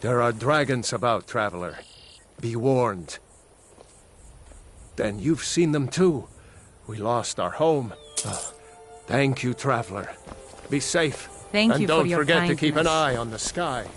There are dragons about, traveler. Be warned. Then you've seen them too. We lost our home. Thank you, traveler. Be safe. Thank you for your And don't forget kindness. to keep an eye on the sky.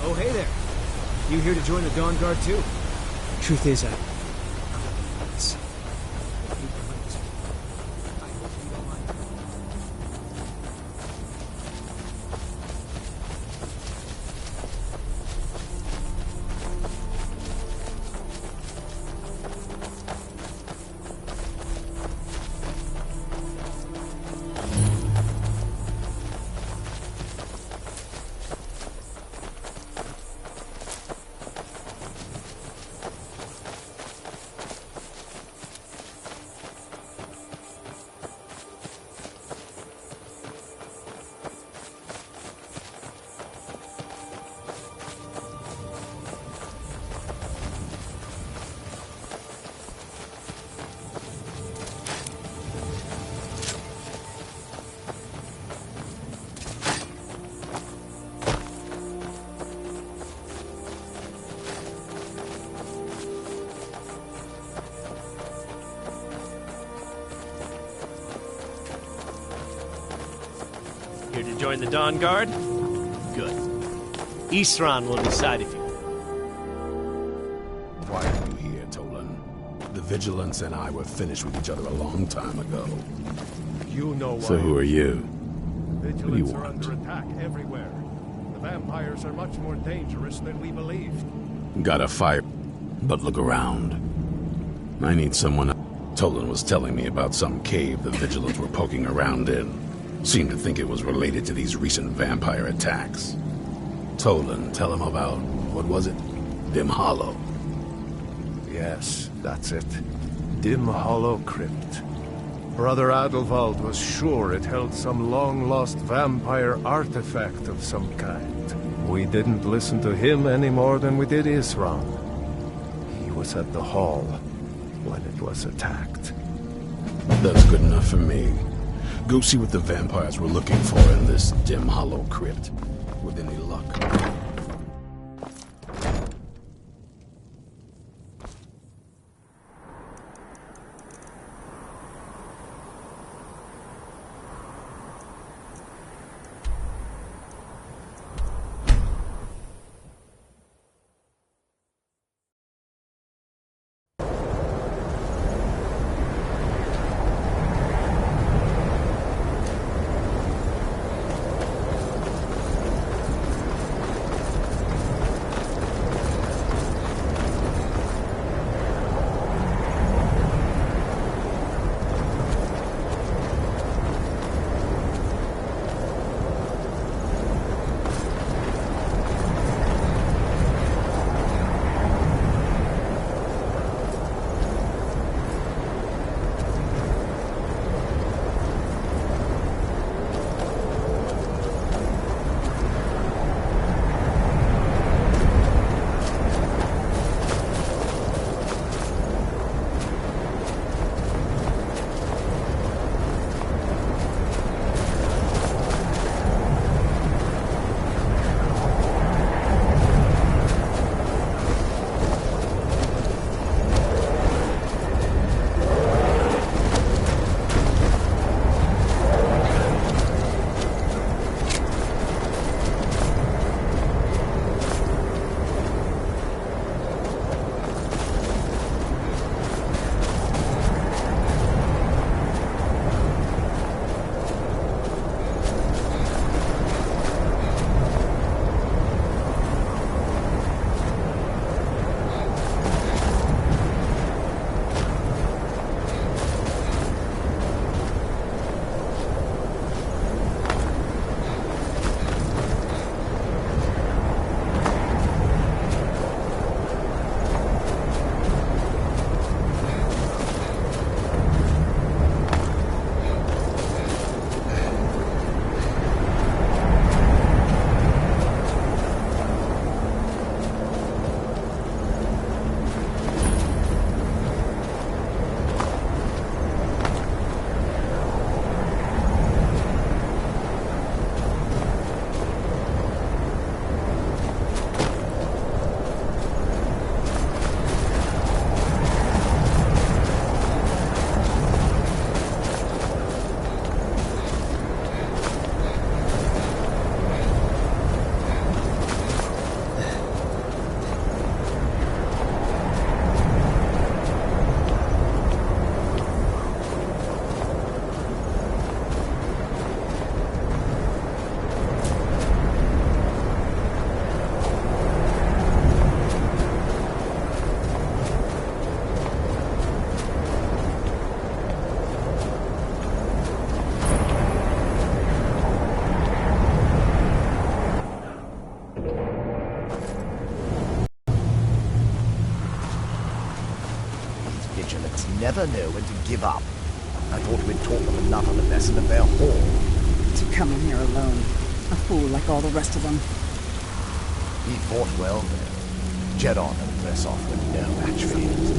Oh, hey there. You here to join the Dawnguard too? Truth is, Here to join the Dawnguard? Good. Isran will decide if you... Why are you here, Tolan? The Vigilance and I were finished with each other a long time ago. You know why. So who are you? Vigilants are want? under attack everywhere. The vampires are much more dangerous than we believed. Got a fire, but look around. I need someone. Tolan was telling me about some cave the Vigilants were poking around in. Seemed to think it was related to these recent vampire attacks. Tolan, tell him about, what was it? Dim Hollow. Yes, that's it. Dim Hollow Crypt. Brother Adelwald was sure it held some long-lost vampire artifact of some kind. We didn't listen to him any more than we did Isran. He was at the hall when it was attacked. That's good enough for me. Go see what the vampires were looking for in this Dim Hollow Crypt. With any luck. never know when to give up. I thought we'd taught them enough of a lesson of their hall. To come in here alone. A fool like all the rest of them. He fought well there. Jedon and press off with no match for him.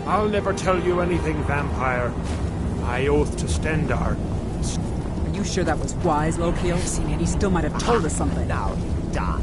I'll never tell you anything, vampire. I oath to Stendar. Are you sure that was wise, Lokiel? He still might have told us something. Now you die.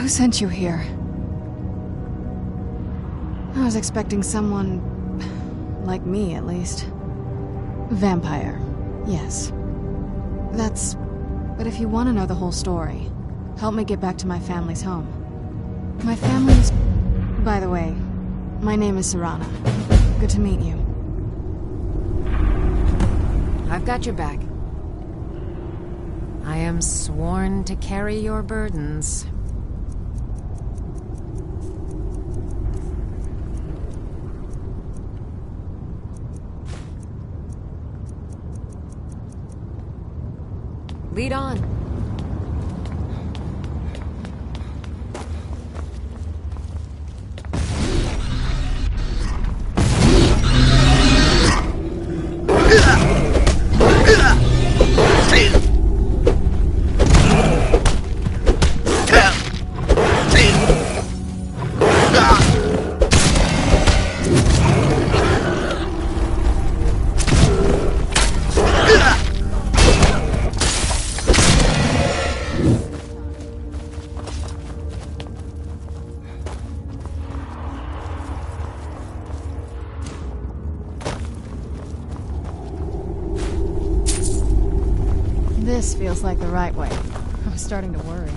Who sent you here? I was expecting someone... like me, at least. Vampire. Yes. That's... But if you want to know the whole story, help me get back to my family's home. My family's... By the way, my name is Serana. Good to meet you. I've got your back. I am sworn to carry your burdens. Lead on. This feels like the right way. I was starting to worry.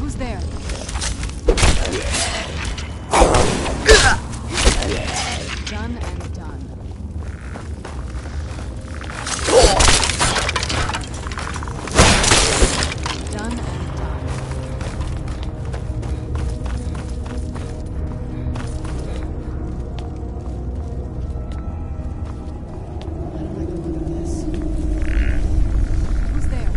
Who's there? Done and done. Done and done. I don't like the look of this. Who's there?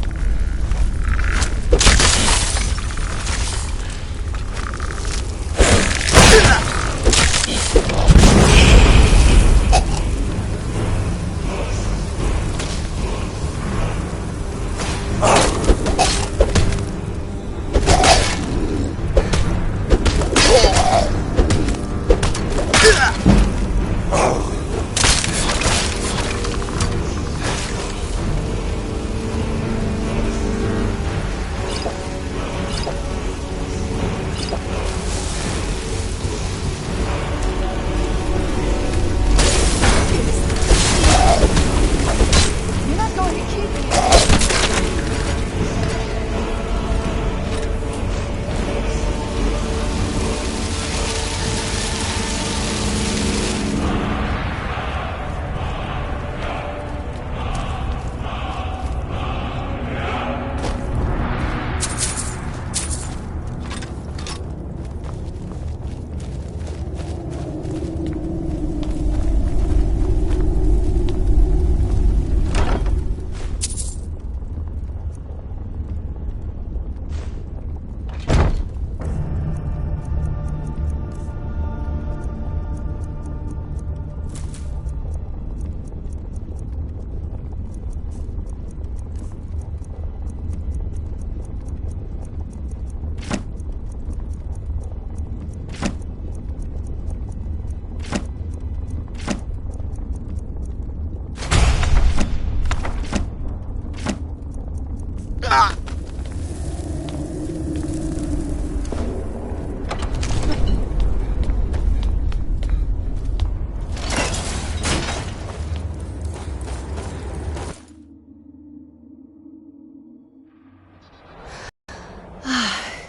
You're not going to keep me.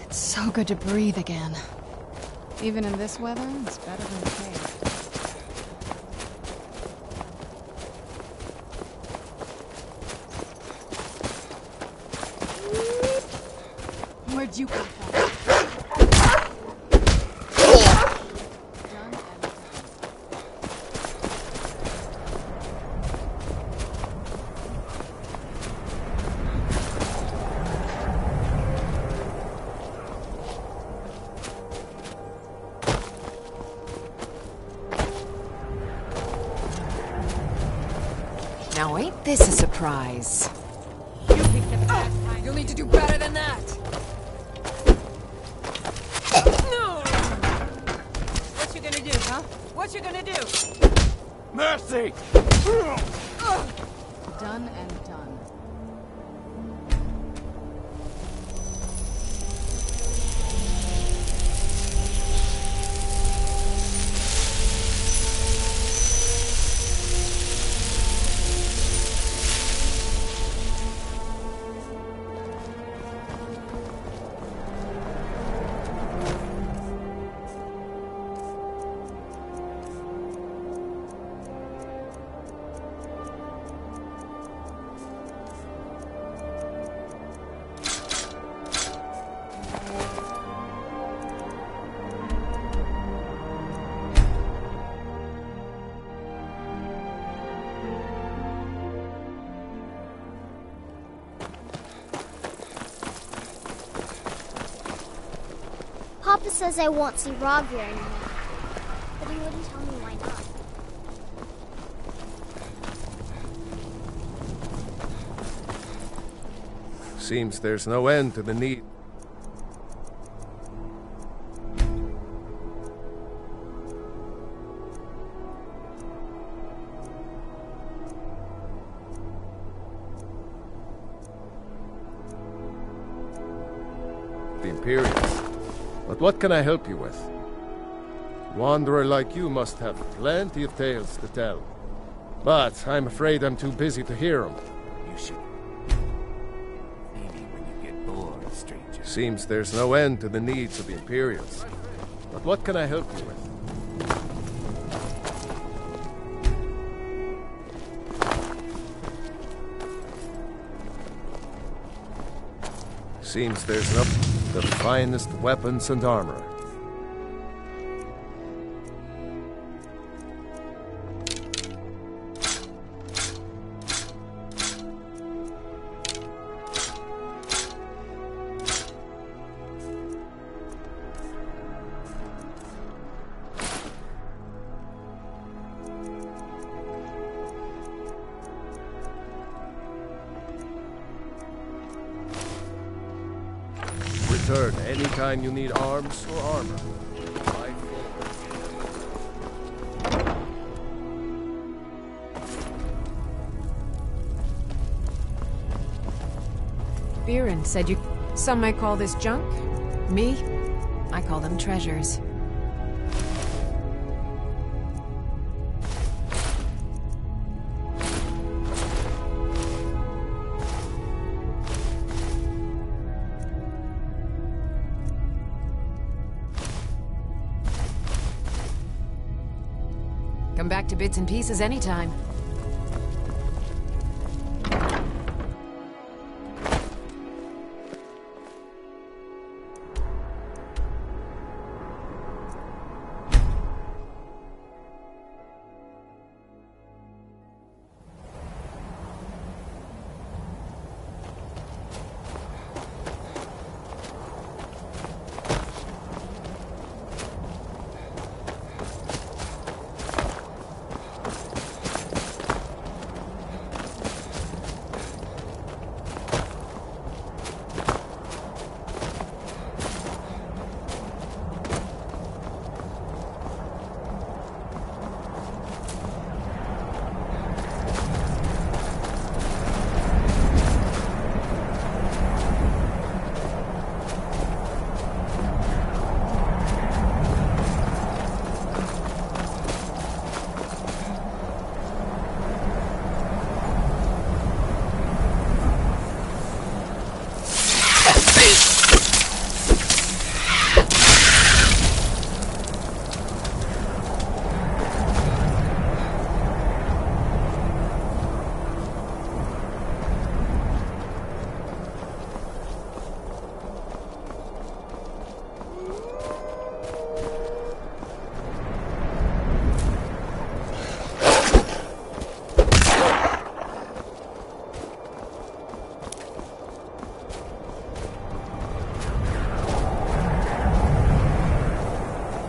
It's so good to breathe again. Even in this weather, it's better than the cave. Where'd you come from? Done and done. Now ain't this a surprise? You'll need to do better than that! No! What you gonna do, huh? What you gonna do? Mercy! Done and done. Papa says I won't see Rob here anymore, but he wouldn't tell me why not. Seems there's no end to the need. The Imperials. But what can I help you with? Wanderer like you must have plenty of tales to tell. But I'm afraid I'm too busy to hear them. You should. Maybe when you get bored, stranger. Seems there's no end to the needs of the Imperials. But what can I help you with? Seems there's no... the finest weapons and armor. Return anytime you need arms or armor. Fight forward. Viren said you... Some might call this junk. Me? I call them treasures. Come back to bits and pieces anytime.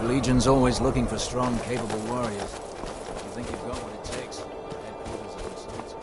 The Legion's always looking for strong, capable warriors. You think you've got what it takes? Headquarters are in sight.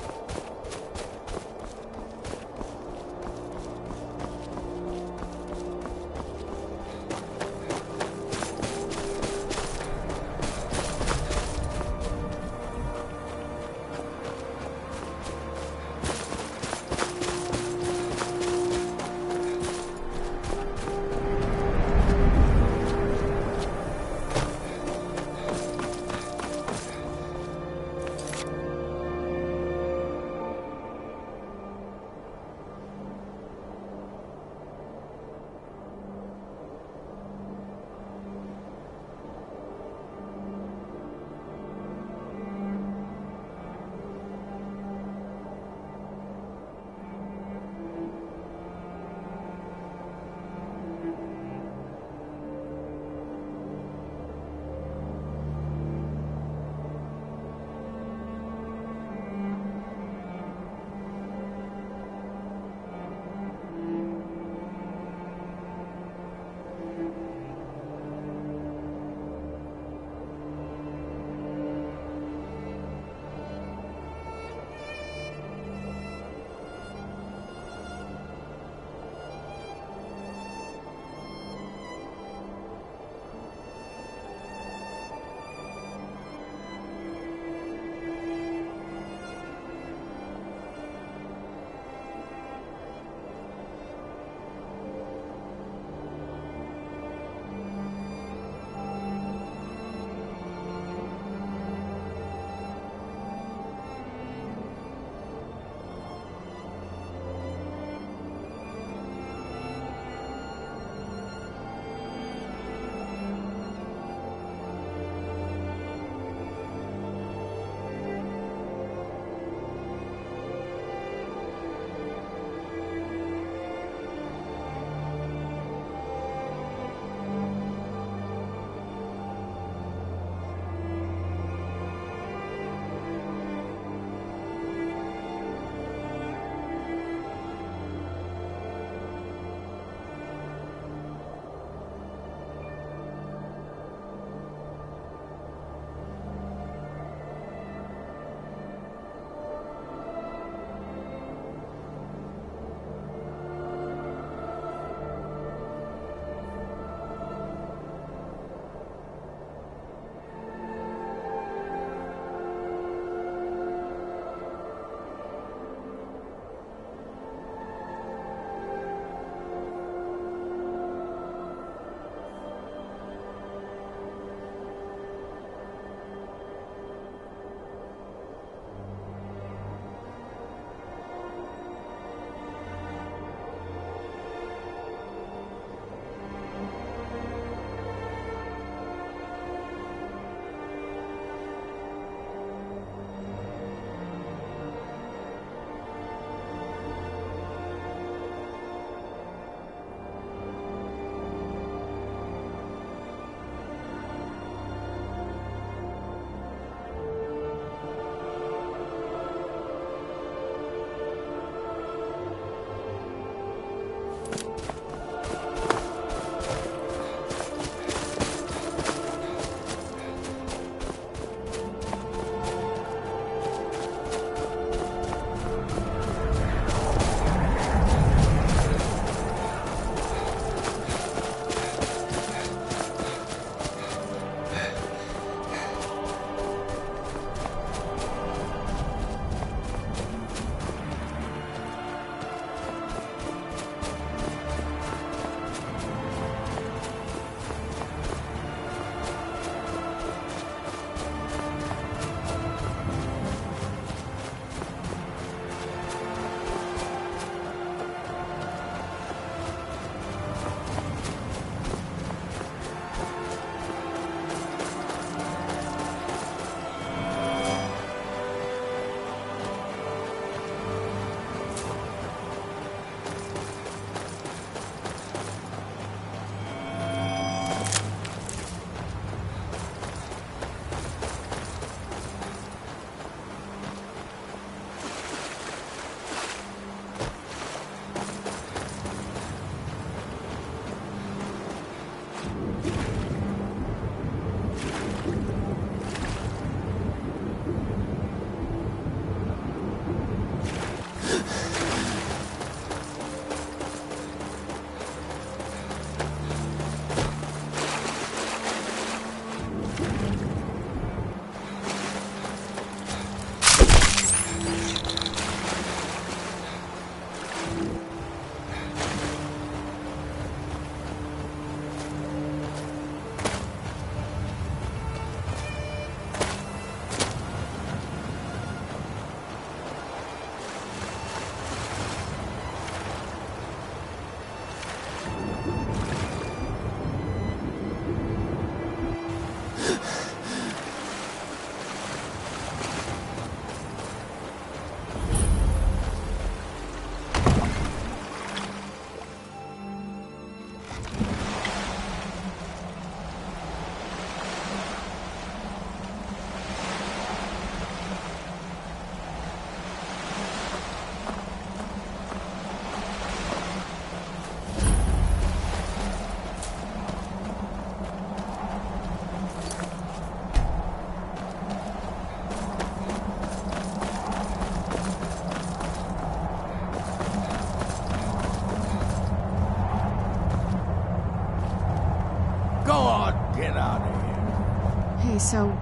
Get out of here. Hey, so,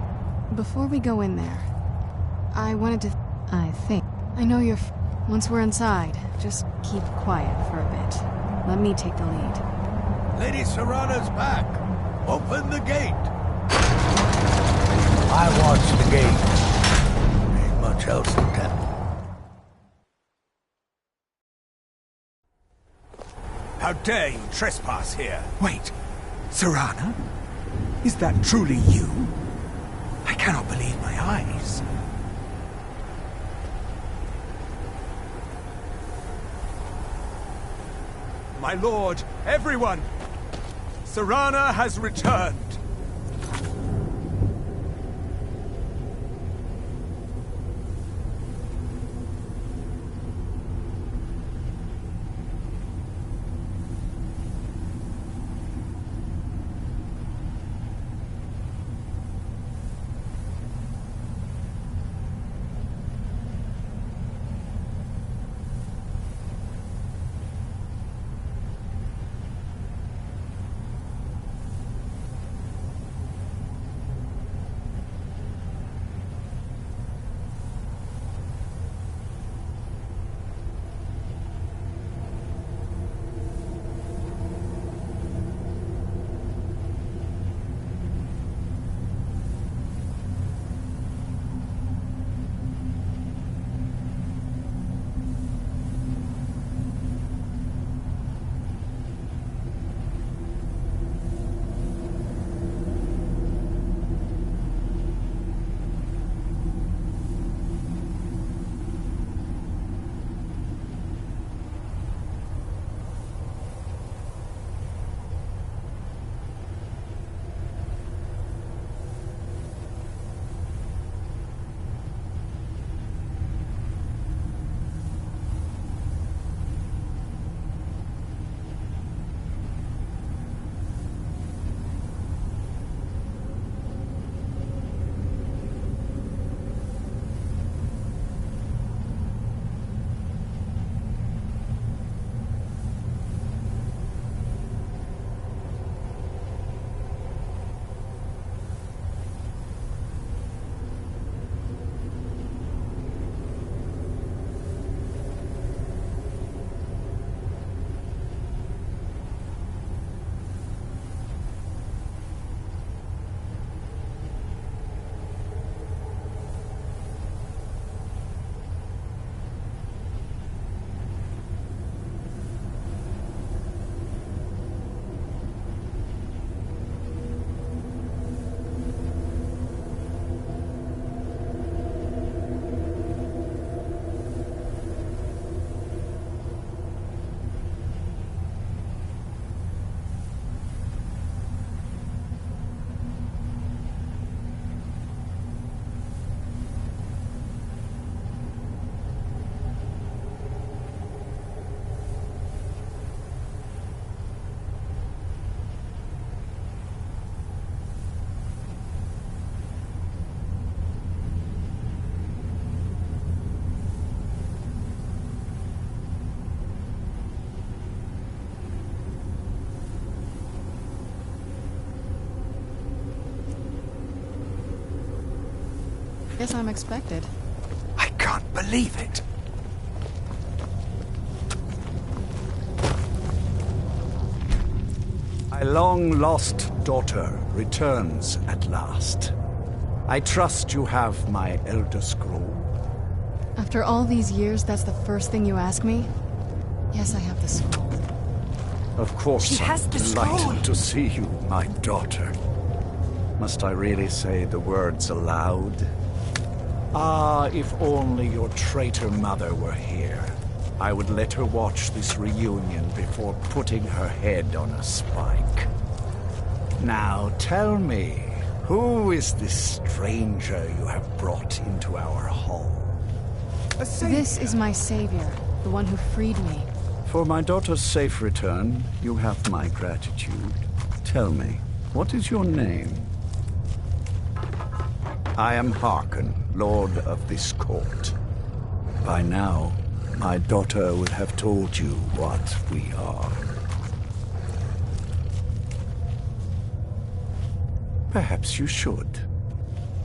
before we go in there, I wanted to... I think... I know you're... Once we're inside, just keep quiet for a bit. Let me take the lead. Lady Serana's back. Open the gate. I watch the gate. Ain't much else to tell. How dare you trespass here? Wait, Serana? Is that truly you? I cannot believe my eyes. My lord, everyone! Serana has returned! Guess I'm expected. I can't believe it. My long-lost daughter returns at last. I trust you have my Elder Scroll. After all these years, that's the first thing you ask me? Yes, I have the scroll. Of course, She has the delighted scroll. to see you, my daughter. Must I really say the words aloud? Ah, if only your traitor mother were here. I would let her watch this reunion before putting her head on a spike. Now tell me, who is this stranger you have brought into our hall? This is my savior, the one who freed me. For my daughter's safe return, you have my gratitude. Tell me, what is your name? I am Harkon, Lord of this court. By now, my daughter would have told you what we are. Perhaps you should.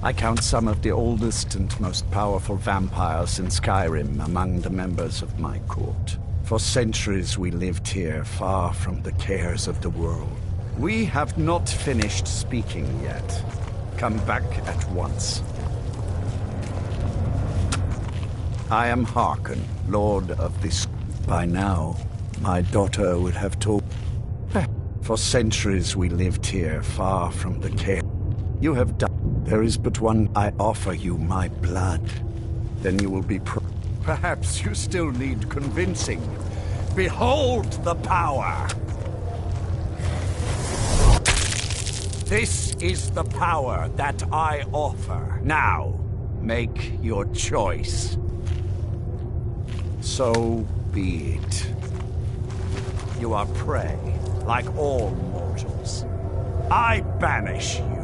I count some of the oldest and most powerful vampires in Skyrim among the members of my court. For centuries we lived here, far from the cares of the world. We have not finished speaking yet. Come back at once. I am Harkon, Lord of this. By now, my daughter would have told. For centuries we lived here, far from the care. You have done. There is but one. I offer you my blood. Then you will be Perhaps you still need convincing. Behold the power! This is the power that I offer. Now, make your choice. So be it. You are prey, like all mortals. I banish you.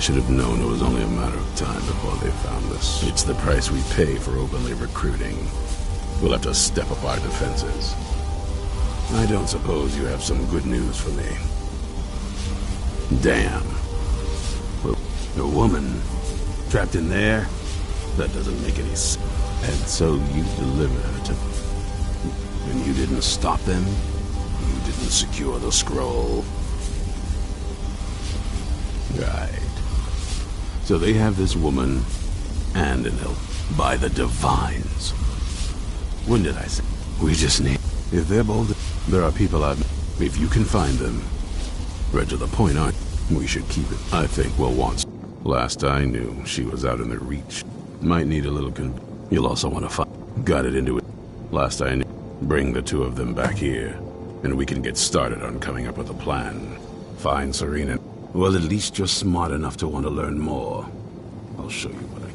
I should have known it was only a matter of time before they found us. It's the price we pay for openly recruiting. We'll have to step up our defenses. I don't suppose you have some good news for me. Damn. Well, a woman trapped in there? That doesn't make any sense. And so you delivered her to... And you didn't stop them? You didn't secure the scroll? Right. So they have this woman and an elf by the divines. When did I say? We just need... If they're bold, there are people out... If you can find them, right to the point, aren't we should keep it. I think we'll want... Last I knew, she was out in the reach. Might need a little You'll also want to find... Got it into it. Last I knew, bring the two of them back here, and we can get started on coming up with a plan. Find Serena. Well, at least you're smart enough to want to learn more. I'll show you what I...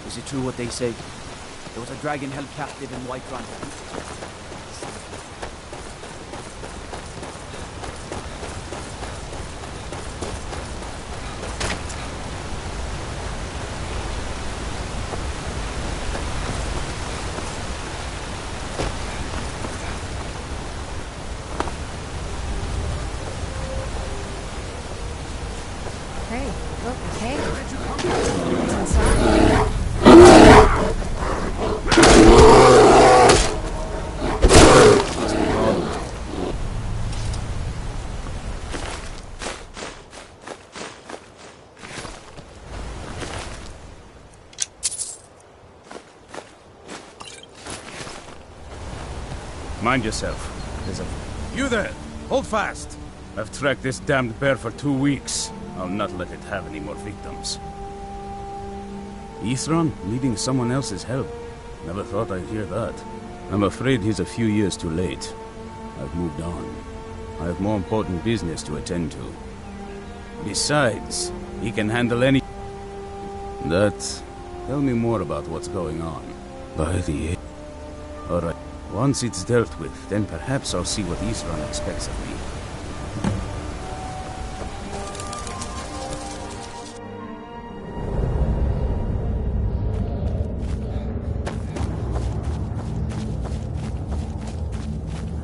Is it true what they say? There was a dragon held captive in Whiterun. Hey, look, a cave. What's inside? Mind yourself. There's a... You there! Hold fast! I've tracked this damned bear for 2 weeks. I'll not let it have any more victims. Ithron needing someone else's help. Never thought I'd hear that. I'm afraid he's a few years too late. I've moved on. I have more important business to attend to. Besides, he can handle any... Tell me more about what's going on. By the... Alright. Once it's dealt with, then perhaps I'll see what Ithron expects of me.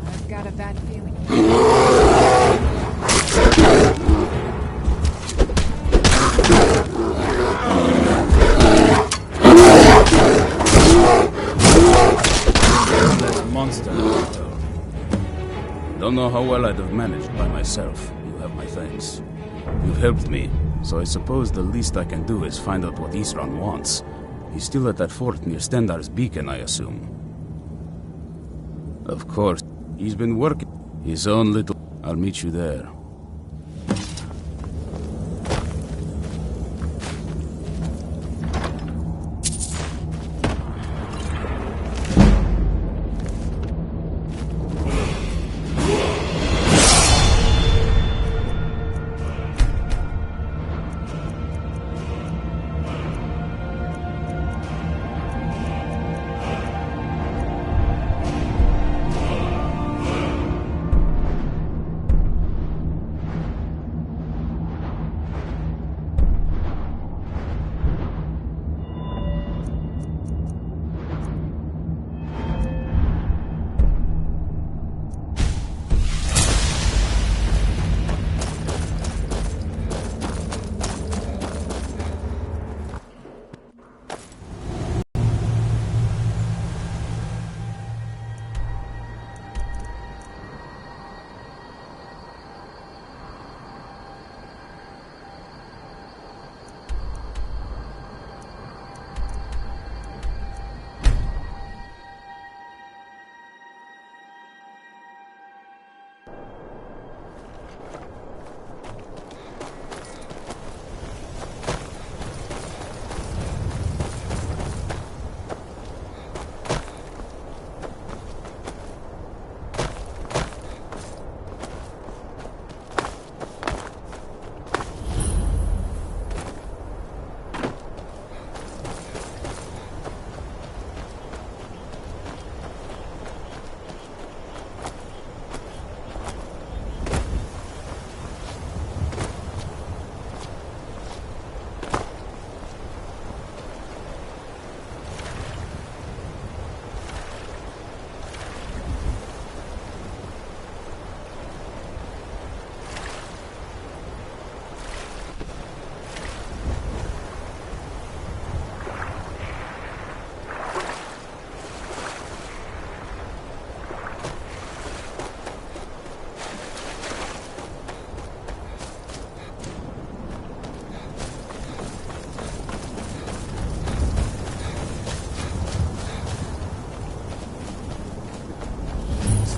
I've got a bad feeling. Don't know how well I'd have managed by myself. You have my thanks. You've helped me, so I suppose the least I can do is find out what Ithron wants. He's still at that fort near Stendar's beacon, I assume. Of course, he's been working his own little... I'll meet you there.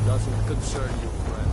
Doesn't concern you, friend.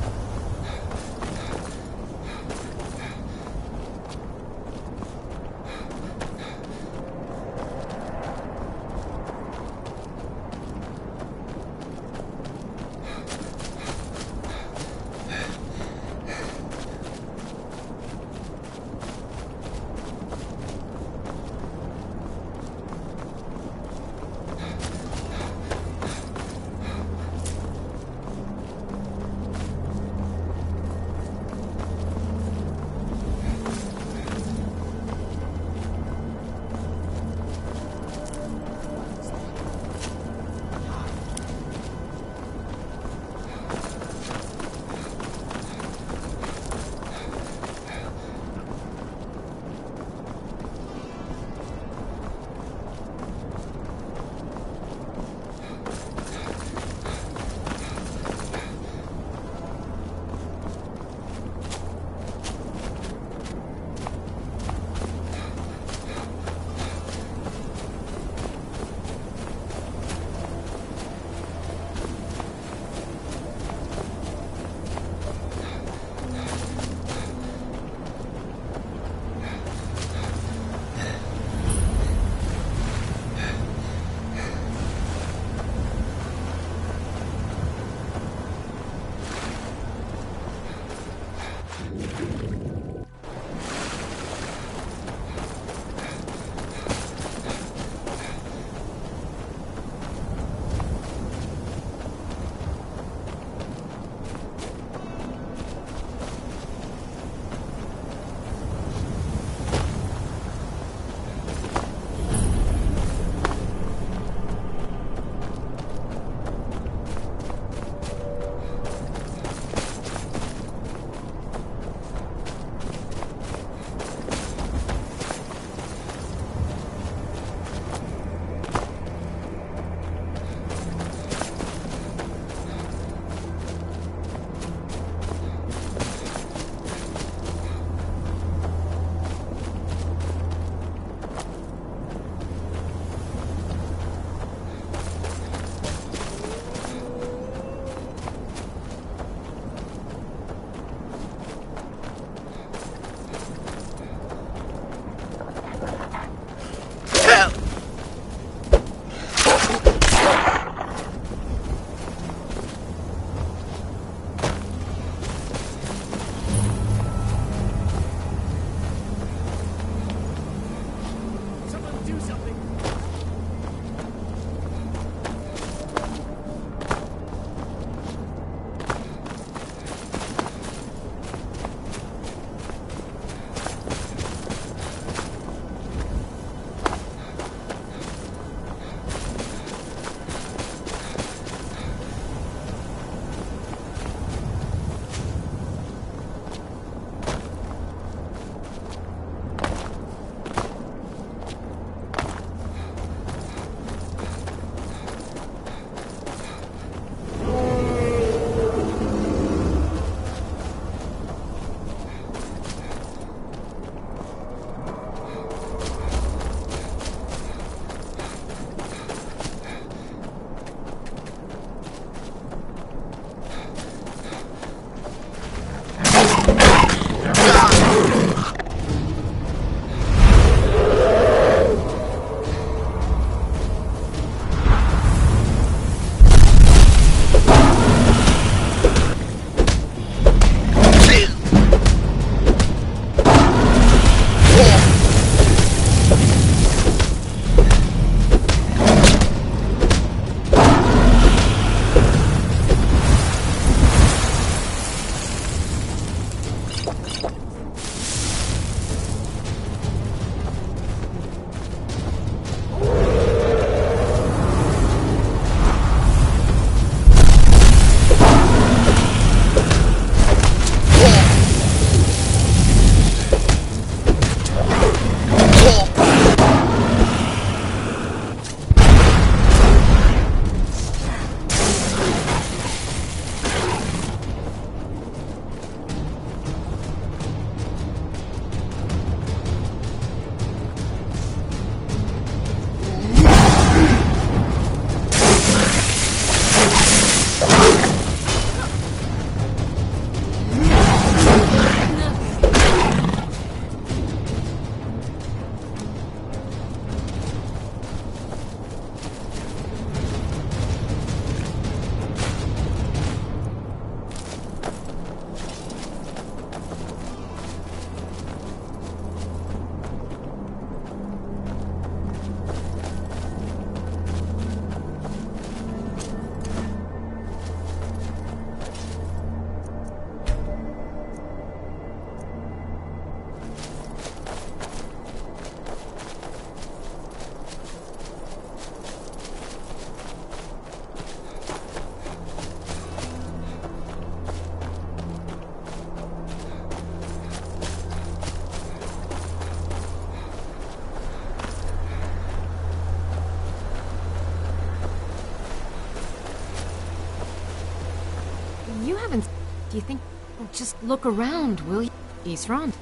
haven't... Do you think... Well, just look around, will you? Isran?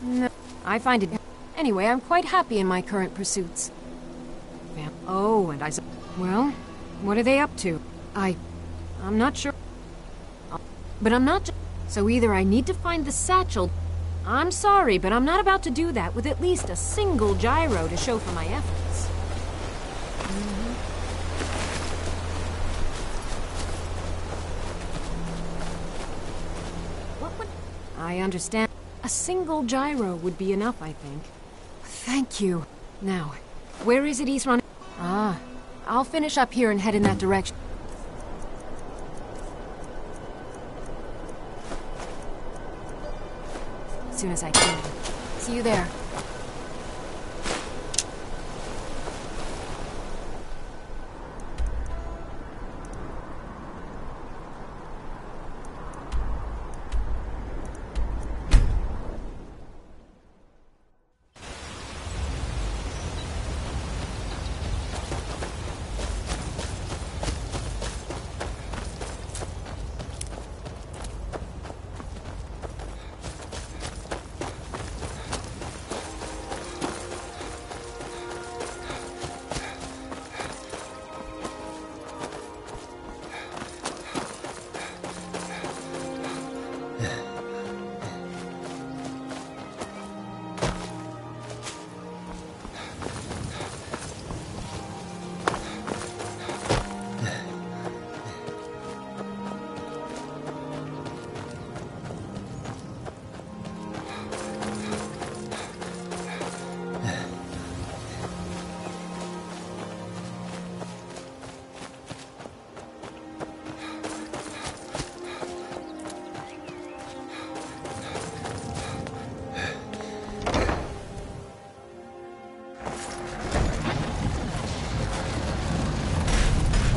No, I find it... Anyway, I'm quite happy in my current pursuits. Oh, and I... Well, what are they up to? I'm not sure. But I'm not... So either I need to find the satchel... I'm sorry, but I'm not about to do that with at least a single gyro to show for my efforts. What would... I understand. A single gyro would be enough, I think. Thank you. Now, where is it, Isran? Ah, I'll finish up here and head in that direction. As soon as I can. See you there.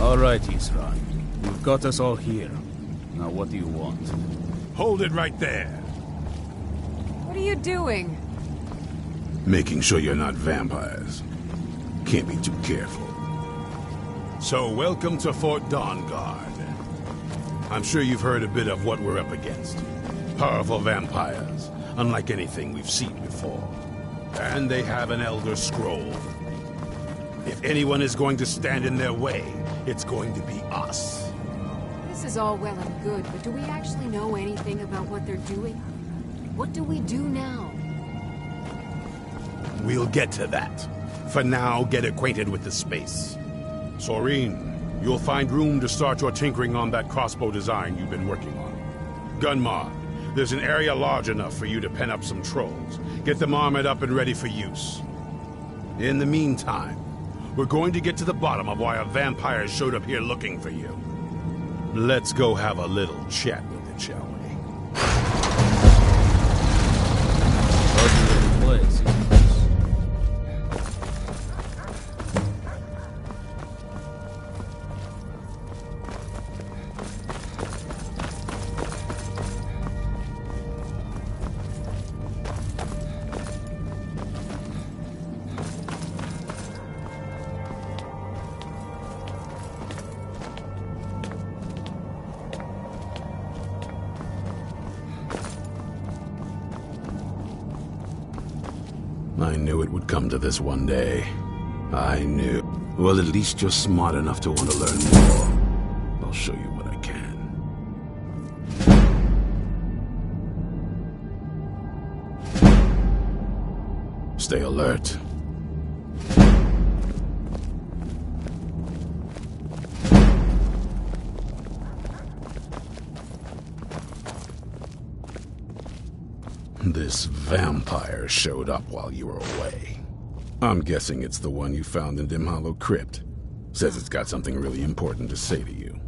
All right, Isran. You've got us all here. Now what do you want? Hold it right there. What are you doing? Making sure you're not vampires. Can't be too careful. So, welcome to Fort Dawnguard. I'm sure you've heard a bit of what we're up against. Powerful vampires, unlike anything we've seen before. And they have an Elder Scroll. If anyone is going to stand in their way, it's going to be us. This is all well and good, but do we actually know anything about what they're doing? What do we do now? We'll get to that. For now, get acquainted with the space. Soreen, you'll find room to start your tinkering on that crossbow design you've been working on. Gunmar, there's an area large enough for you to pen up some trolls. Get them armored up and ready for use. In the meantime, we're going to get to the bottom of why a vampire showed up here looking for you. Let's go have a little chat with it, shall we? Place. I knew it would come to this one day. I knew. Well, at least you're smart enough to want to learn more. I'll show you what I can. Stay alert. This vampire showed up while you were away. I'm guessing it's the one you found in Dim Hollow Crypt. Says it's got something really important to say to you.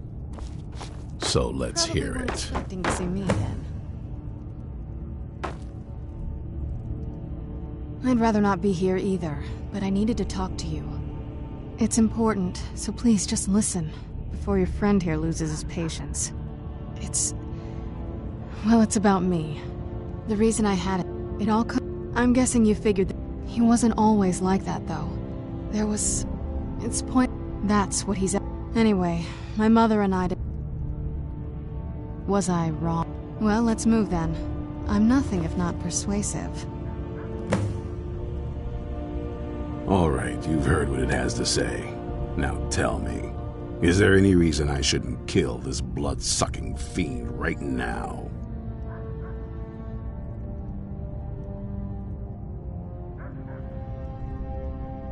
So let's hear it. Expecting to see me then. I'd rather not be here either, but I needed to talk to you. It's important, so please just listen, before your friend here loses his patience. Well, it's about me. The reason I had it, I'm guessing you figured that he wasn't always like that, though. That's what he's at. Anyway, my mother and I Was I wrong? Well, let's move then. I'm nothing if not persuasive. All right, you've heard what it has to say. Now tell me, is there any reason I shouldn't kill this blood-sucking fiend right now?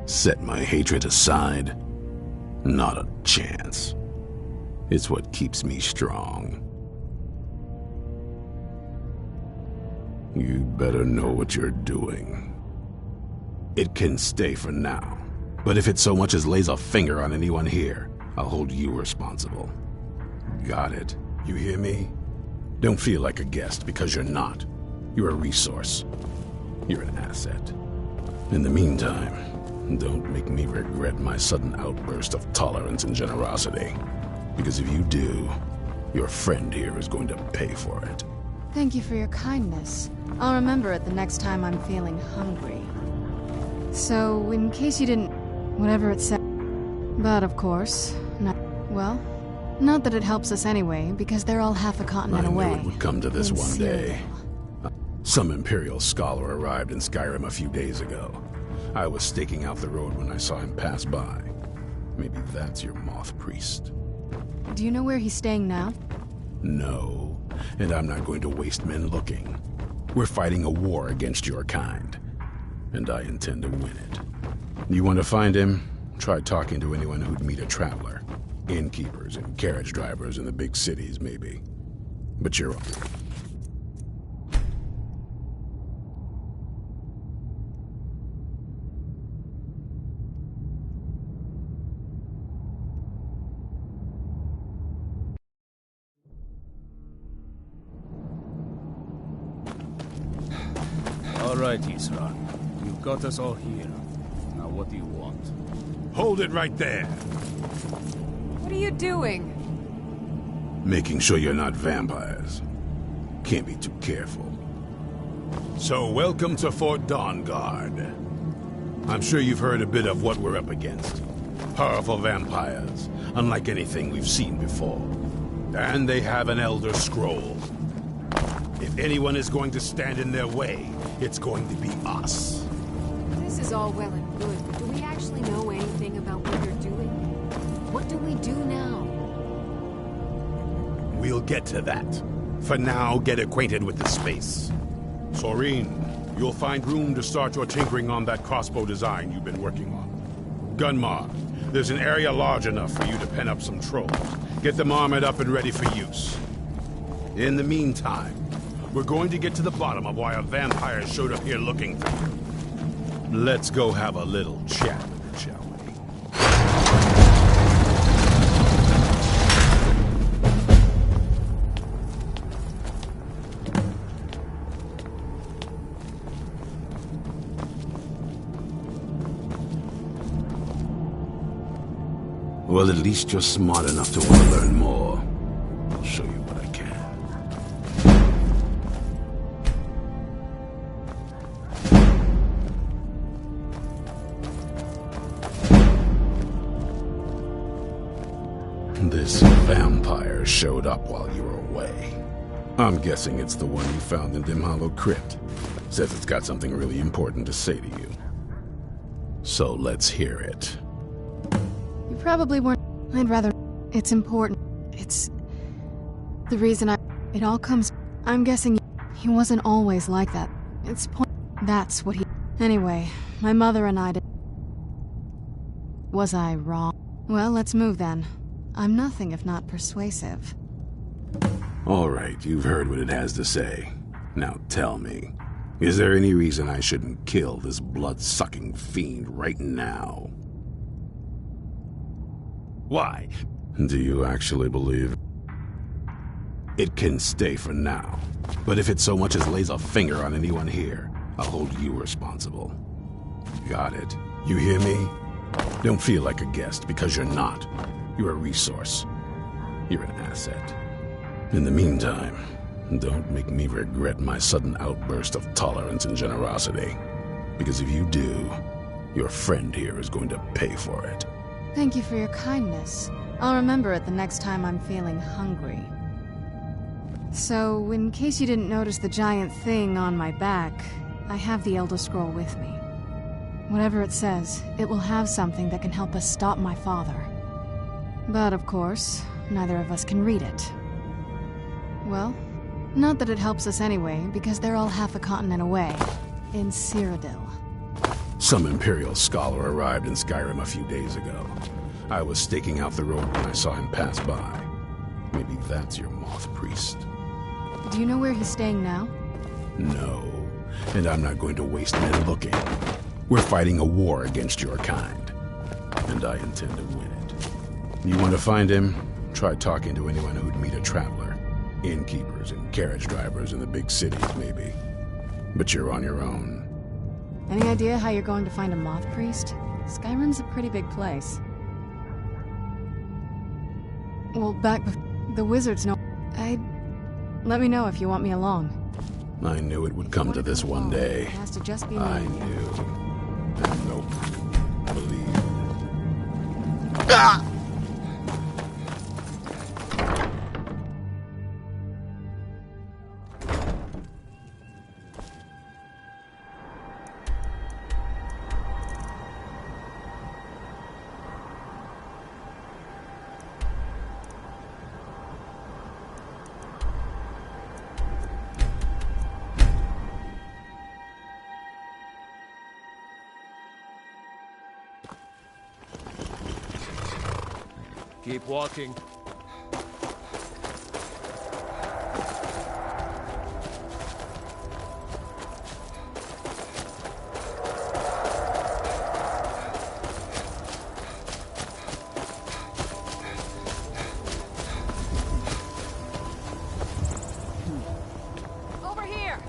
Set my hatred aside? Not a chance. It's what keeps me strong. You better know what you're doing. It can stay for now, but if it so much as lays a finger on anyone here, I'll hold you responsible. Got it? You hear me? Don't feel like a guest, because you're not. You're a resource. You're an asset. In the meantime, don't make me regret my sudden outburst of tolerance and generosity. Because if you do, your friend here is going to pay for it. Thank you for your kindness. I'll remember it the next time I'm feeling hungry. So, in case you didn't... whatever it said... But of course, not that it helps us anyway, because they're all half a continent away. I knew it would come to this one day. Some Imperial scholar arrived in Skyrim a few days ago. I was staking out the road when I saw him pass by. Maybe that's your moth priest. Do you know where he's staying now? No, and I'm not going to waste men looking. We're fighting a war against your kind, and I intend to win it. You want to find him? Try talking to anyone who'd meet a traveler. Innkeepers and carriage drivers in the big cities, maybe. But you're on. All right, Isra. You've got us all here. Now what do you want? Hold it right there! What are you doing? Making sure you're not vampires. Can't be too careful. So, welcome to Fort Dawnguard. I'm sure you've heard a bit of what we're up against. Powerful vampires, unlike anything we've seen before. And they have an Elder Scroll. If anyone is going to stand in their way, it's going to be us. This is all well and good, but do we actually know anything about what you're doing? What do we do now? We'll get to that. For now, get acquainted with the space. Soreen, you'll find room to start your tinkering on that crossbow design you've been working on. Gunmar, there's an area large enough for you to pen up some trolls. Get them armored up and ready for use. In the meantime, we're going to get to the bottom of why a vampire showed up here looking for you. Let's go have a little chat, shall we? Well, at least you're smart enough to want to learn more. I'll show you what I can. This vampire showed up while you were away. I'm guessing it's the one you found in Dim Hollow Crypt. Says it's got something really important to say to you. So let's hear it. You probably weren't... I'd rather... It's important. It's... the reason It all comes... I'm guessing he wasn't always like that. It's That's what he... Anyway, my mother and I did... Was I wrong? Well, let's move then. I'm nothing if not persuasive. All right, you've heard what it has to say. Now tell me, is there any reason I shouldn't kill this blood-sucking fiend right now? Why? Do you actually believe? It can stay for now, but if it so much as lays a finger on anyone here, I'll hold you responsible. Got it? You hear me? Don't feel like a guest, because you're not. You're a resource. You're an asset. In the meantime, don't make me regret my sudden outburst of tolerance and generosity. Because if you do, your friend here is going to pay for it. Thank you for your kindness. I'll remember it the next time I'm feeling hungry. So, in case you didn't notice the giant thing on my back, I have the Elder Scroll with me. Whatever it says, it will have something that can help us stop my father. But of course, neither of us can read it. Well, not that it helps us anyway, because they're all half a continent away, in Cyrodiil. Some Imperial scholar arrived in Skyrim a few days ago. I was staking out the road when I saw him pass by. Maybe that's your Moth Priest. Do you know where he's staying now? No, and I'm not going to waste men looking. We're fighting a war against your kind, and I intend to win it. You want to find him? Try talking to anyone who'd meet a traveler. Innkeepers and carriage drivers in the big cities, maybe. But you're on your own. Any idea how you're going to find a Moth Priest? Skyrim's a pretty big place. Well, the wizards know... Let me know if you want me along. I knew it would come to this one day. It has to just be me. I knew. And nope. Believe. Ah! Keep walking. Over here!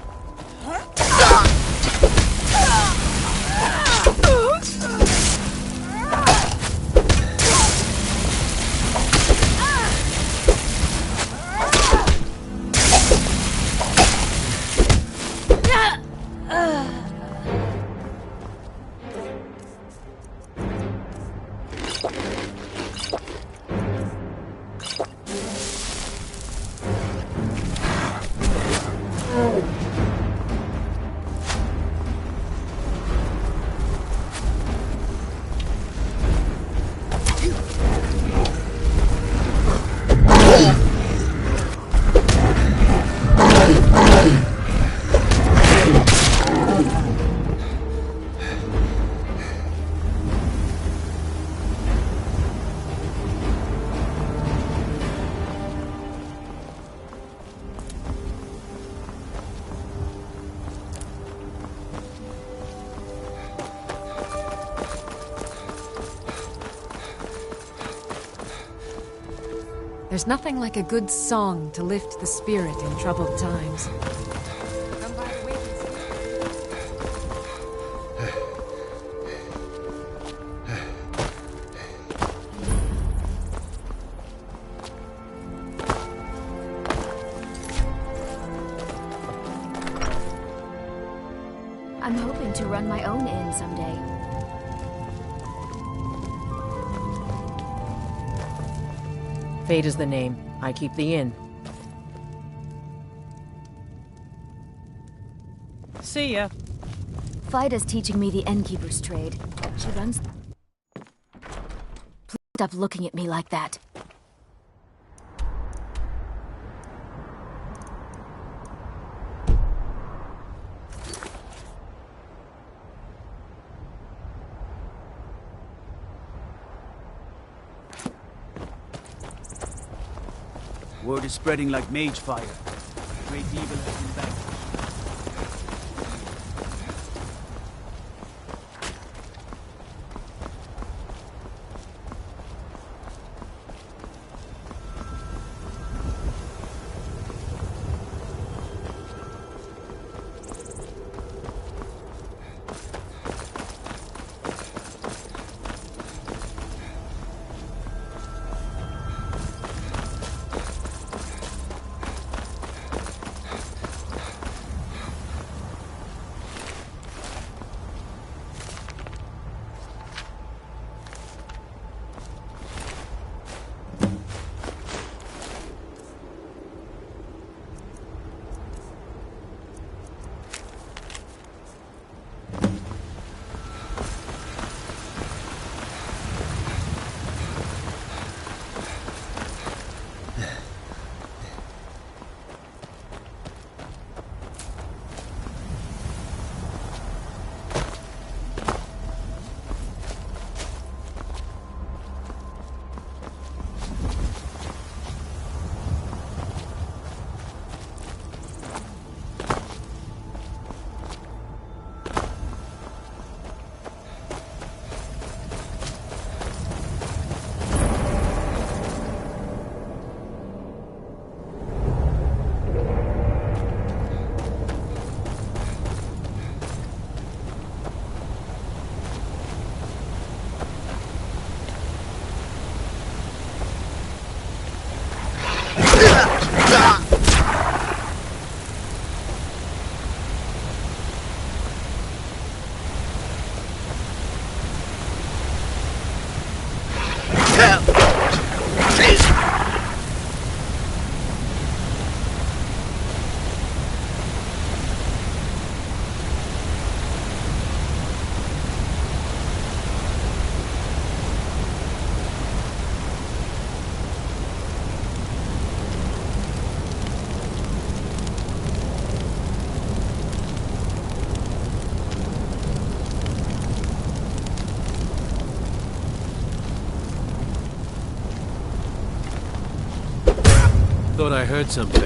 There's nothing like a good song to lift the spirit in troubled times. I'm hoping to run my own inn someday. Fate is the name. I keep the inn. See ya. Fida's teaching me the innkeeper's trade. She runs... Please stop looking at me like that. Word is spreading like mage fire. Great evil has been back. Thought I heard something.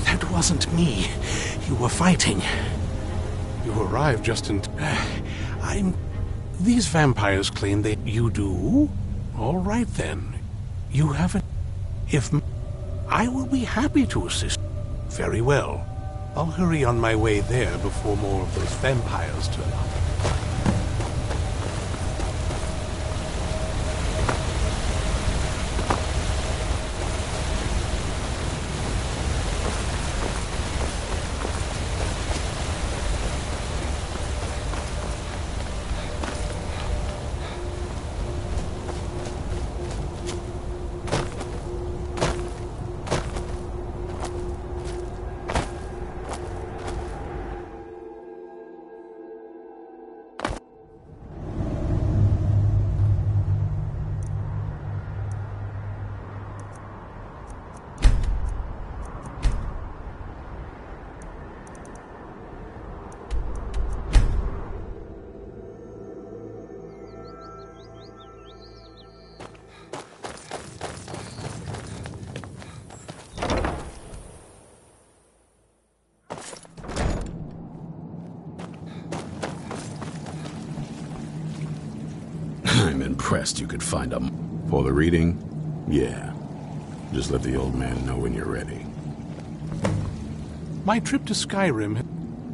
That wasn't me. You were fighting. You arrived just in... These vampires claim that you do? All right, then. You haven't... I will be happy to assist. Very well. I'll hurry on my way there before more of those vampires turn up. I'm impressed you could find them. For the reading? Yeah. Just let the old man know when you're ready. My trip to Skyrim...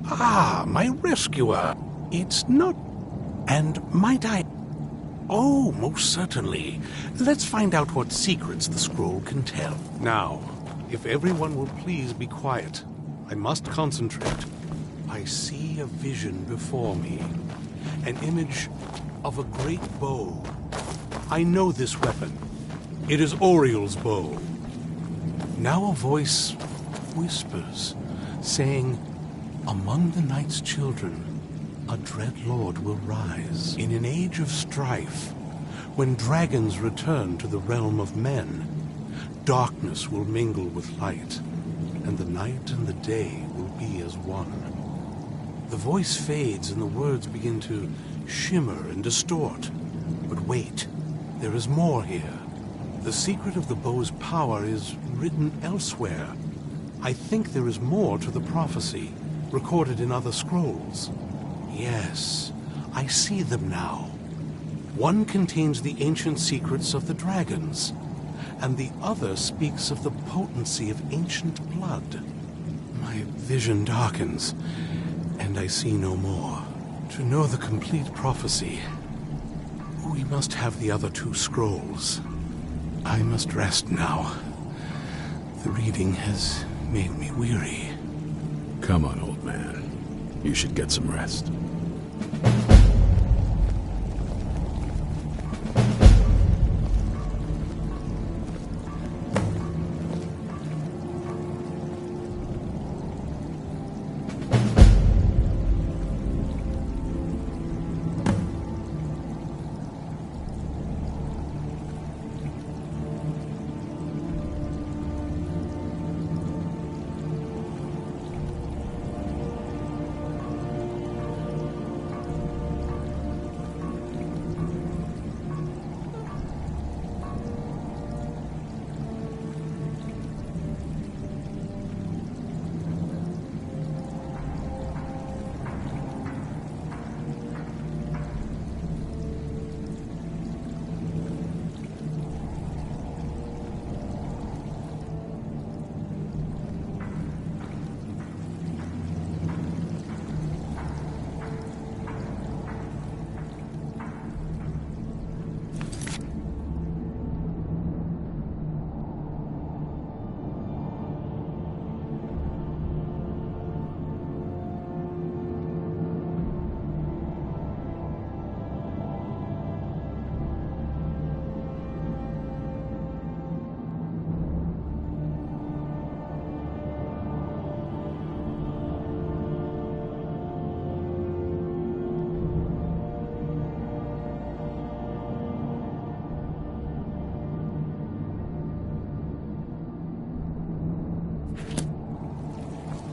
Ah, my rescuer. It's not... And might I... Oh, most certainly. Let's find out what secrets the scroll can tell. Now, if everyone will please be quiet, I must concentrate. I see a vision before me. An image of a great bow. I know this weapon. It is Oriel's bow. Now a voice whispers, saying, among the night's children, a dread lord will rise. In an age of strife, when dragons return to the realm of men, darkness will mingle with light, and the night and the day will be as one. The voice fades and the words begin to shimmer and distort. But wait, there is more here. The secret of the bow's power is written elsewhere. I think there is more to the prophecy, recorded in other scrolls. Yes, I see them now. One contains the ancient secrets of the dragons, and the other speaks of the potency of ancient blood. My vision darkens, and I see no more. To know the complete prophecy, we must have the other 2 scrolls. I must rest now. The reading has made me weary. Come on, old man. You should get some rest.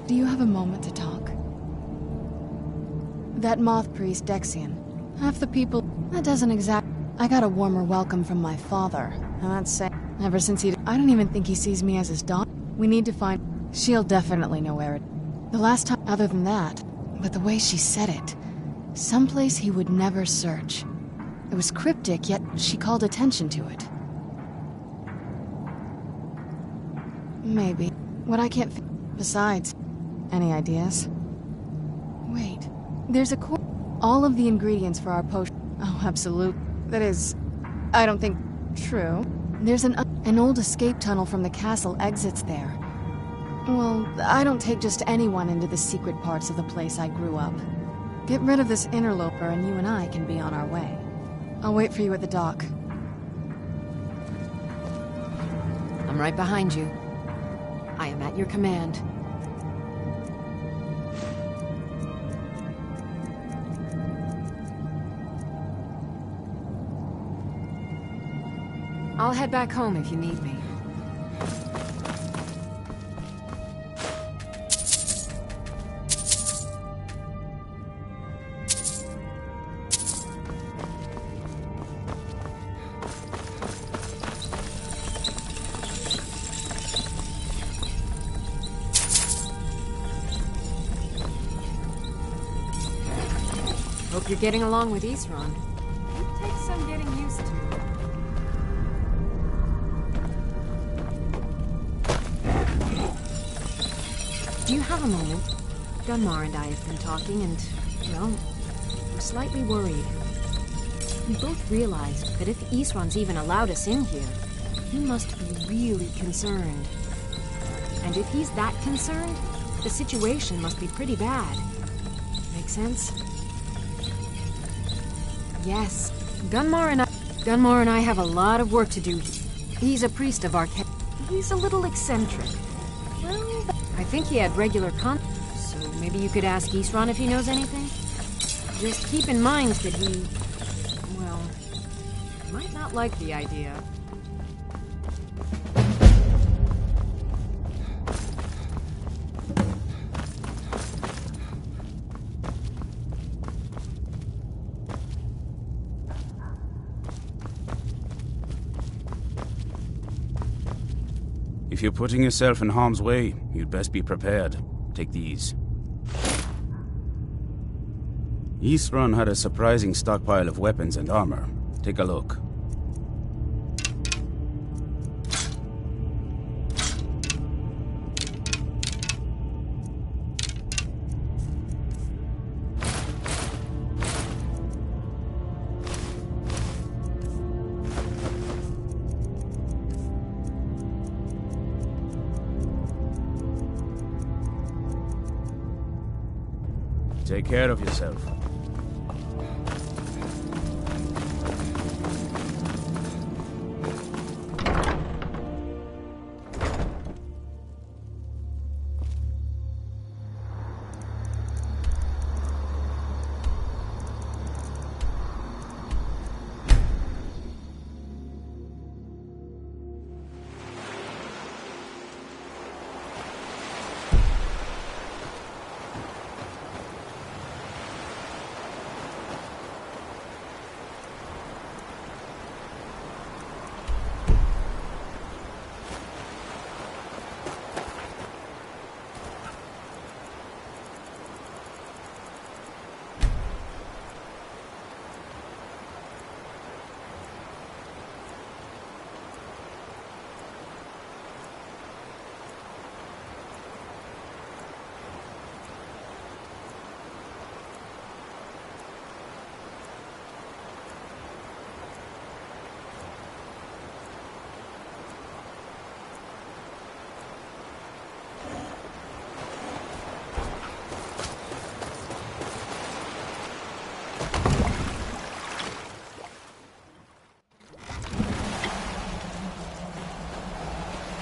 Do you have a moment to talk? That moth priest, Dexian. Half the people... That doesn't exact... I got a warmer welcome from my father. And that's saying... Ever since he... I don't even think he sees me as his daughter. We need to find... She'll definitely know where it... The last time... Other than that... But the way she said it... Someplace he would never search. It was cryptic, yet she called attention to it. Maybe. What I can't... Besides... Any ideas? Wait. There's a all of the ingredients for our potion... Oh, absolute. That is... I don't think... True. There's an old escape tunnel from the castle exits there. Well, I don't take just anyone into the secret parts of the place I grew up. Get rid of this interloper and you and I can be on our way. I'll wait for you at the dock. I'm right behind you. I am at your command. I'll head back home if you need me. Hope you're getting along with Isran. It takes some getting used to. Do you have a moment? Gunmar and I have been talking and, well, we're slightly worried. We both realized that if Isran's even allowed us in here, he must be really concerned. And if he's that concerned, the situation must be pretty bad. Make sense? Yes. Gunmar and I have a lot of work to do. He's a priest of Arcane. He's a little eccentric. Well, I think he had regular so maybe you could ask Isran if he knows anything? Just keep in mind that he... well, might not like the idea. If you're putting yourself in harm's way, you'd best be prepared. Take these. Isran had a surprising stockpile of weapons and armor. Take a look. Take care of yourself.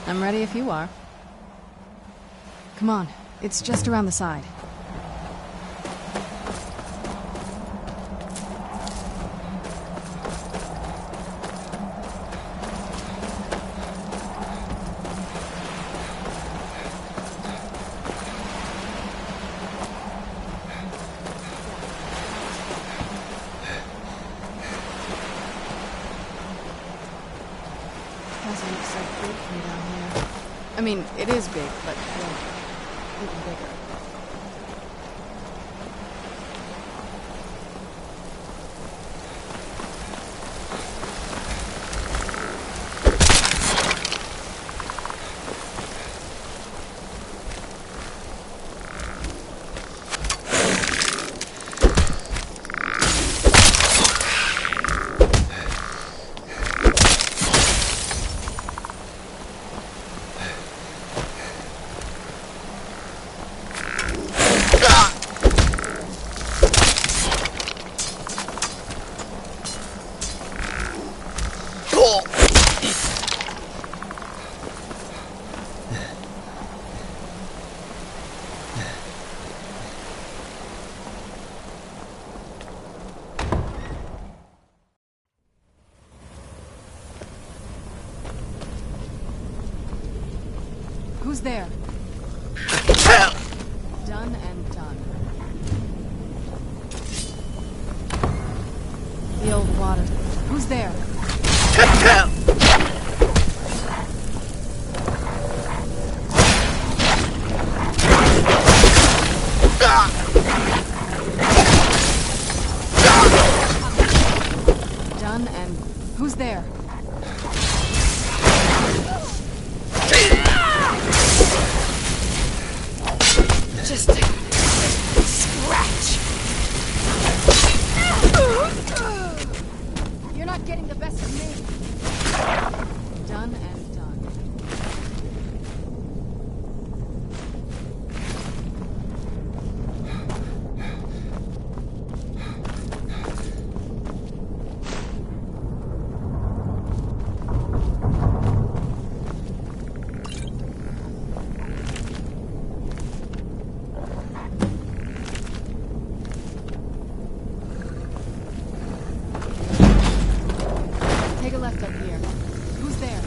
I'm ready if you are. Come on, it's just around the side. Doesn't look so big from down here. I mean, it is big, but well, even bigger. Who's there? Done and done. The old water. Who's there? Done and who's there? Just scratch. You're not getting the best of me. Done and done. Take a left up here. Who's there?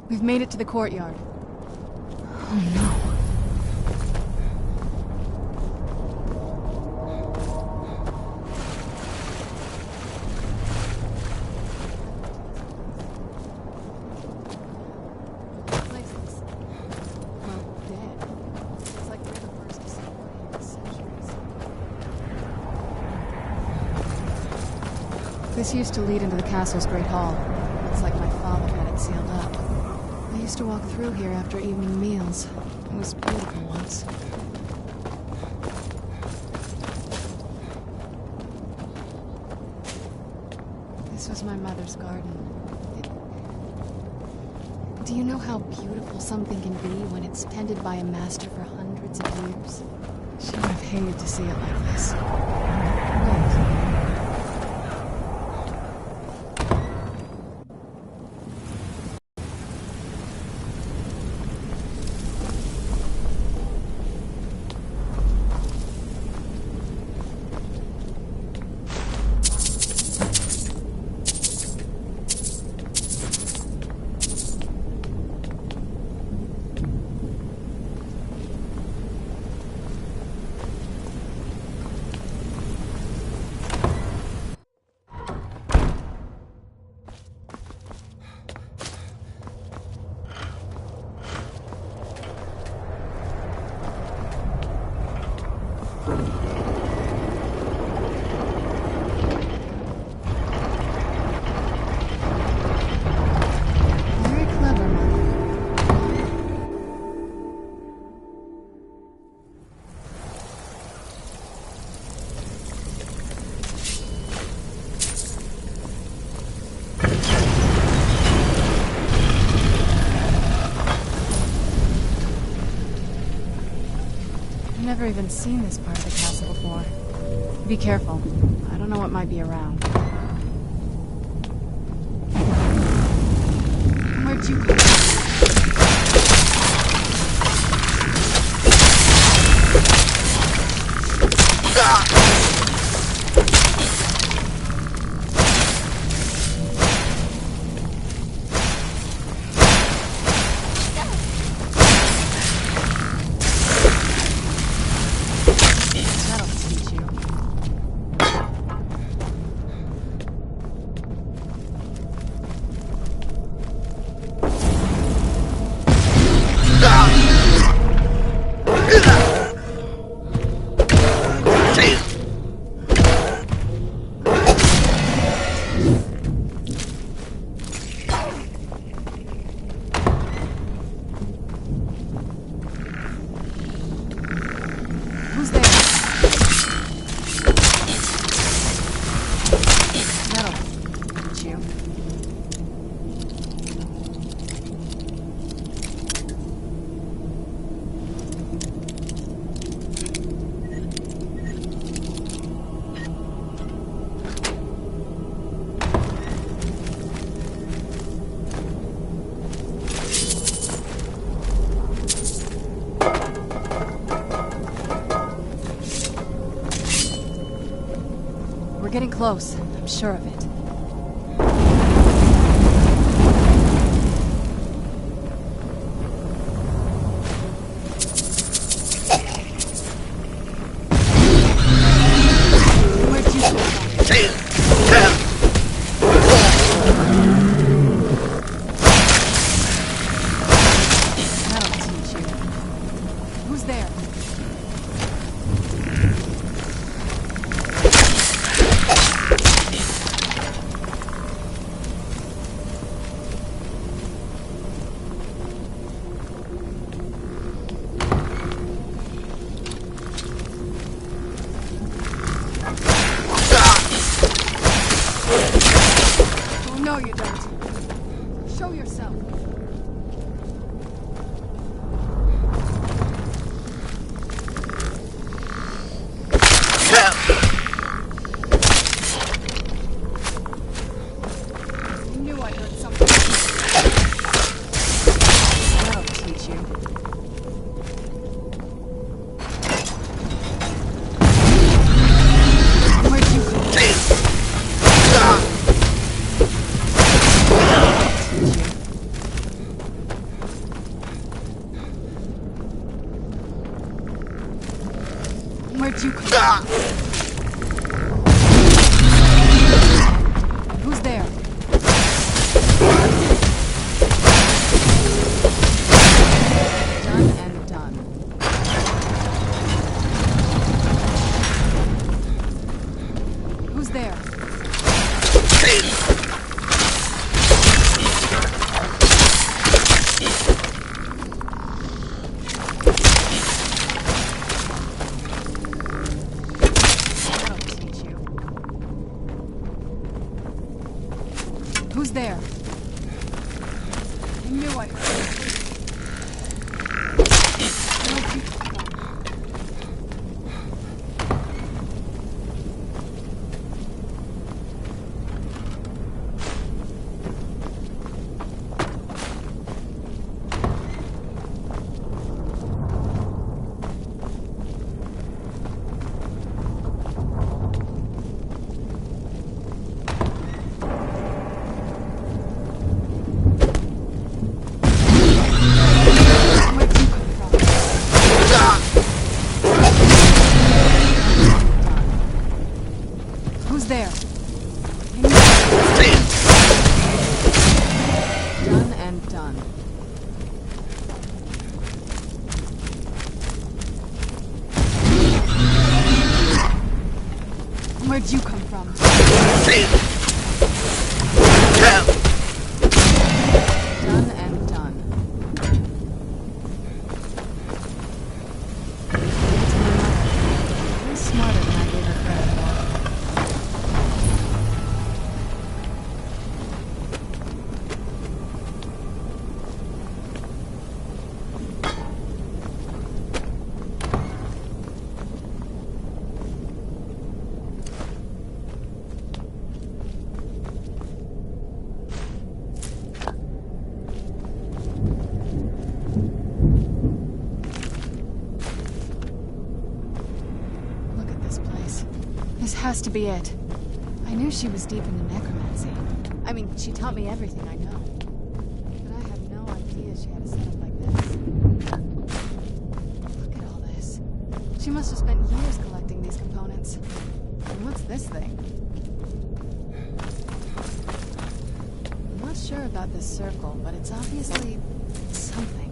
We've made it to the courtyard. Oh no. This used to lead into the castle's great hall. Looks like my father had it sealed up. I used to walk through here after evening meals. It was beautiful once. This was my mother's garden. Do you know how beautiful something can be when it's tended by a master for hundreds of years? She would have hated to see it like this. Wait. I've never even seen this part of the castle before. Be careful. I don't know what might be around. Where'd you come from? We're getting close. I'm sure of it. No, you don't. Show yourself. I knew I heard something. That'll teach you. Where'd you go? Who's there? Who's there? I knew I heard. There. Done and done. Where'd you come from? Done and done. You're smarter than I gave her credit for. This has to be it. I knew she was deep into necromancy. I mean, she taught me everything I know. But I had no idea she had a setup like this. Look at all this. She must have spent years collecting these components. And what's this thing? I'm not sure about this circle, but it's obviously something.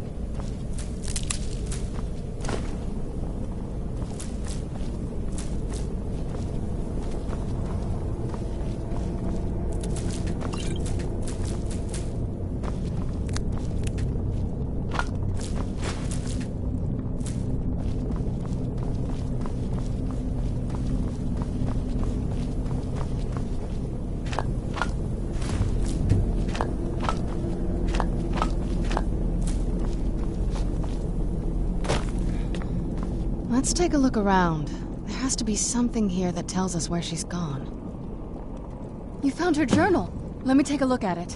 Let's take a look around. There has to be something here that tells us where she's gone. You found her journal! Let me take a look at it.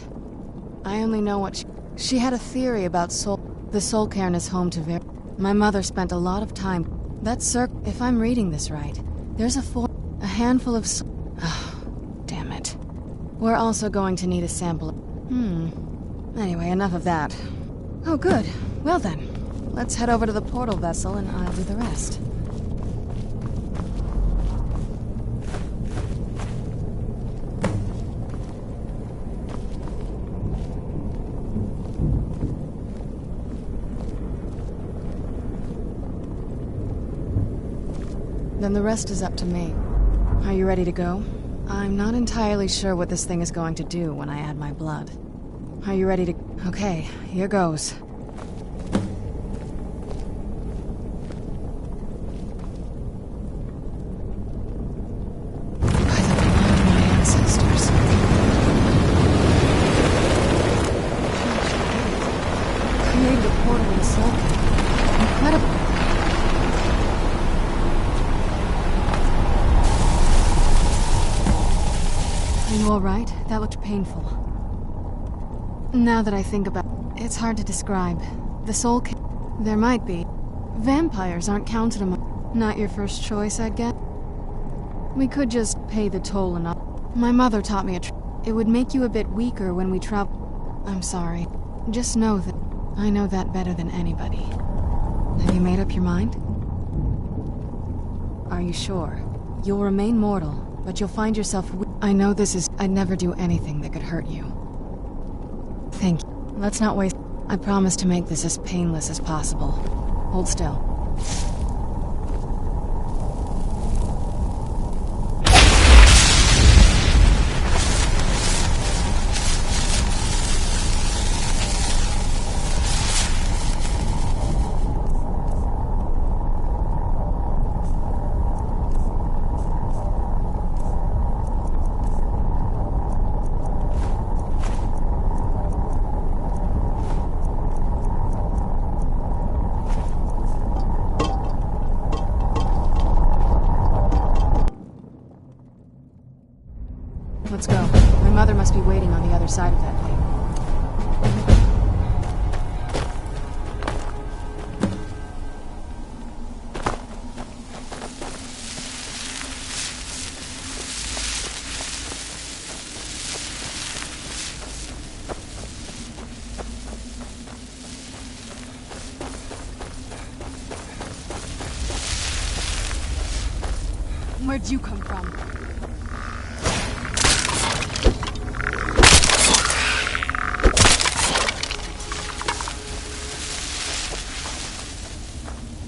I only know what she had a theory about the soul cairn is home to my mother spent a lot of time. That if I'm reading this right, there's a handful of oh, damn it. We're also going to need a sample. Anyway, enough of that. Oh, good. Well then. Let's head over to the portal vessel and I'll do the rest. Then the rest is up to me. Are you ready to go? I'm not entirely sure what this thing is going to do when I add my blood. Are you ready to... Okay, here goes. All right, that looked painful. Now that I think about it, it's hard to describe. The soul there might be. Vampires aren't counted among... Not your first choice, I'd get. We could just pay the toll and all. My mother taught me it would make you a bit weaker when we travel. I'm sorry. Just know that I know that better than anybody. Have you made up your mind? Are you sure? You'll remain mortal, but you'll find yourself... I know this is... I'd never do anything that could hurt you. Thank you. Let's not waste... I promise to make this as painless as possible. Hold still. Let's go. My mother must be waiting on the other side of that thing. Where'd you come from?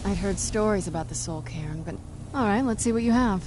I'd heard stories about the Soul Cairn, but... Alright, let's see what you have.